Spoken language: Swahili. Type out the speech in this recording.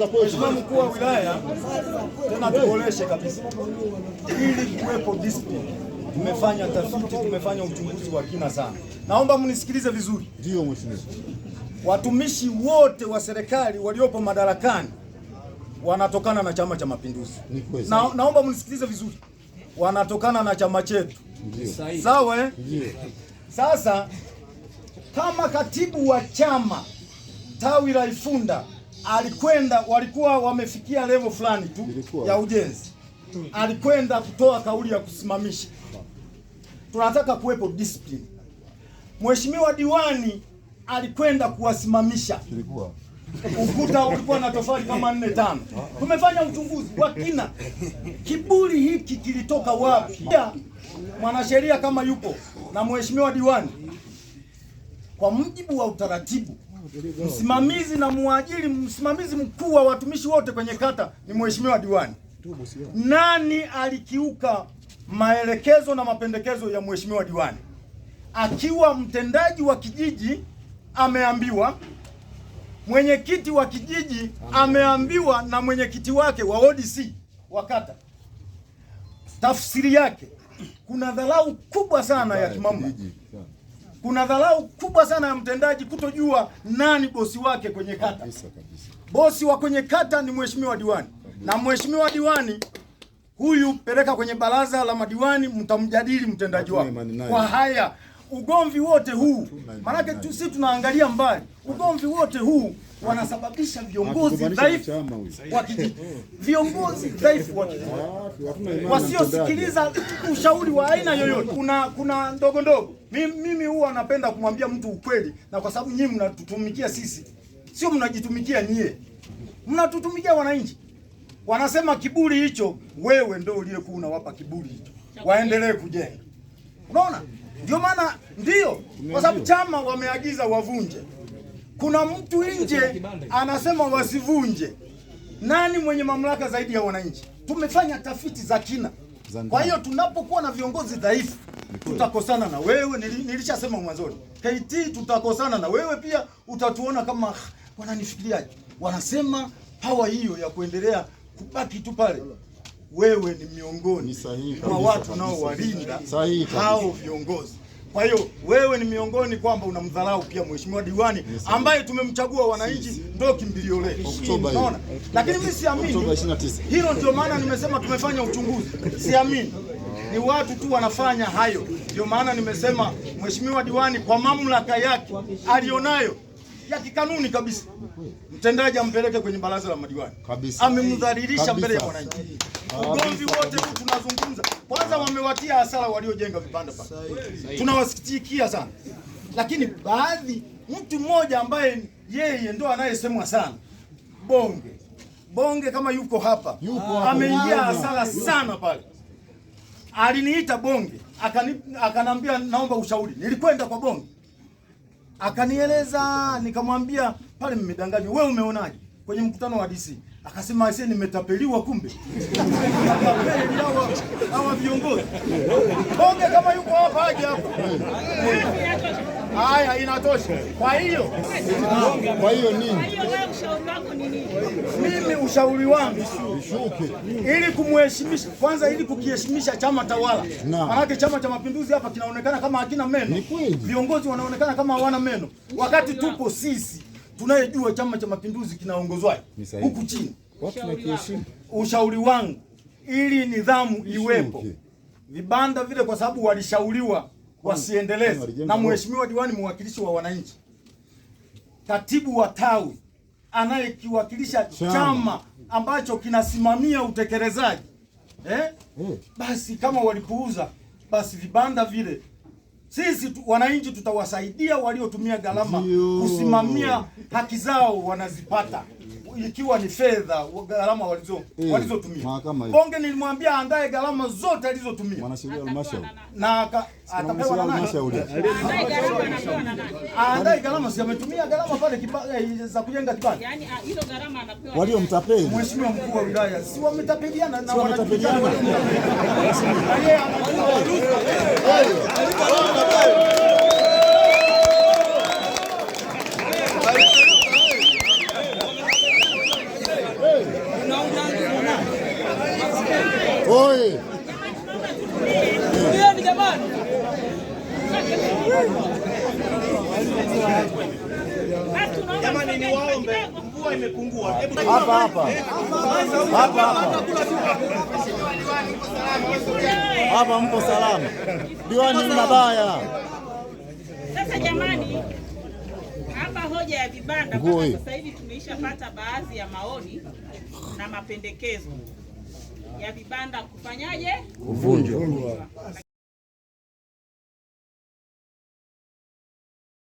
Mheshimiwa Mkuu wa Wilaya, tena tuboreshe kabisa ili kuwepo discipline. Tumefanya tafiti, tumefanya uchunguzi wa kina sana. Naomba mnisikilize vizuri. Ndio mheshimiwa. Watumishi wote wa serikali waliopo madarakani wanatokana na Chama cha Mapinduzi. Naomba mnisikilize vizuri. Wanatokana na chama chetu. Ndio. Sawa eh? Ndio. Sasa kama katibu wa chama tawi la Ifunda walikuwa wamefikia level fulani tu ya ujenzi, alikwenda kutoa kauli ya kusimamisha. Tunataka kuwepo discipline. Mheshimiwa diwani alikwenda kuwasimamisha. Ukuta ulikuwa na tofali kama 4-5. Tumefanya uchunguzi wa kina. Kiburi hiki kilitoka wapi? Mwanasheria kama yupo na mheshimiwa diwani, kwa mujibu wa utaratibu, msimamizi na muajiri, msimamizi mkuu wa watumishi wote kwenye kata ni mheshimiwa diwani. Nani alikiuka maelekezo na mapendekezo ya mheshimiwa diwani? Akiwa mtendaji wa kijiji ameambiwa, mwenyekiti wa kijiji ameambiwa, na mwenyekiti wake wa ODC wa kata. Tafsiri yake kuna dharau kubwa sana ya kimamlaka. Kuna dharau kubwa sana ya mtendaji kutojua nani bosi wake kwenye kata. Bosi wa kwenye kata ni mheshimiwa diwani. Na mheshimiwa diwani huyu peleka kwenye baraza la madiwani, mtamjadili mtendaji wako. Kwa haya ugomvi wote huu, maana sisi tunaangalia mbali. Ugomvi wote huu wanasababisha viongozi dhaifu wa kijiji. Viongozi dhaifu wa kijiji wasiosikiliza ushauri wa aina yoyote. Kuna ndogo ndogo. Mimi huwa napenda kumwambia mtu ukweli, na kwa sababu nyinyi mnatutumikia sisi, sio mnajitumikia nyie, mnatutumikia wananchi. Wanasema kiburi hicho, wewe ndio uliyekuwa unawapa kiburi hicho, waendelee kujenga. Unaona? Ndio maana ndio kwa sababu chama wameagiza wavunje. Kuna mtu nje anasema wasivunje. Nani mwenye mamlaka zaidi ya wananchi? Tumefanya tafiti za kina. Kwa hiyo tunapokuwa na viongozi dhaifu, tutakosana na wewe. Nilishasema mwanzoni, KT tutakosana na wewe pia. Utatuona kama wananifikiriaje. Wanasema hawa hiyo ya kuendelea kubaki tu pale. Wewe ni miongoni mwa watu nao walinda hao viongozi. Kwa hiyo wewe ni miongoni kwamba unamdharau pia mheshimiwa diwani ambaye tumemchagua wananchi ndio kimbilio letu. Unaona? Lakini mimi siamini. Hilo ndio maana nimesema tumefanya uchunguzi. Siamini. Ni watu tu wanafanya hayo. Ndio maana nimesema mheshimiwa diwani kwa mamlaka yake alionayo ya kikanuni kabisa, mtendaji ampeleke kwenye baraza la madiwani. Amemdhalilisha mbele ya wananchi. Ugomvi wote huu tunazungumza. Kwanza wamewatia hasara waliojenga vibanda pale. Tunawasikitikia sana. Lakini baadhi, mtu mmoja ambaye yeye ndo anayesemwa sana, Bonge kama yuko hapa, ameingia hasara sana pale. Aliniita Bonge, akanambia naomba ushauri. Nilikwenda kwa Bonge, akanieleza, nikamwambia pale mmedanganywa. Wewe umeonaje kwenye mkutano wa DC? Akasema aisee, nimetapeliwa kumbe. Hawa viongozi. Bonge kama yuko hapa aje hapa. Haya, inatosha. Kwa hiyo nini? Wewe ushauri wako ni nini? Mimi ushauri wangu ili kumheshimisha kwanza, ili kukiheshimisha chama tawala. Maana chama cha Mapinduzi hapa kinaonekana kama hakina meno. Viongozi wanaonekana kama hawana meno. Wakati tupo sisi tunayejua chama cha Mapinduzi kinaongozwaje huku chini. Ushauri wangu ili nidhamu iwepo, vibanda vile kwa sababu walishauriwa wasiendeleze, na mheshimiwa diwani mwakilishi wa wananchi, katibu wa tawi anayekiwakilisha chama ambacho kinasimamia utekelezaji, basi kama walipuuza, basi vibanda vile sisi wananchi tutawasaidia waliotumia gharama kusimamia haki zao wanazipata, ikiwa ni fedha gharama walizotumia. Bonge nilimwambia andae gharama zote alizotumia. Mwanasheria halmashauri. Na atapewa na halmashauri. Andae gharama, si ametumia gharama pale za kujenga kibanda. Yaani hizo gharama anapewa. Waliomtapeli. Mheshimiwa mkuu wa wilaya, si wametapeliana na wanatapeliana. Yeye anakuwa Oi. Jamani. Jamani ni waombe, mvua imepungua. Hapa mpo salama. Diwani mnabaya. Sasa jamani, hapa hoja ya vibanda mpaka sasa hivi tumeishapata baadhi ya maoni na mapendekezo ya vibanda kufanyaje? Kuvunjwa.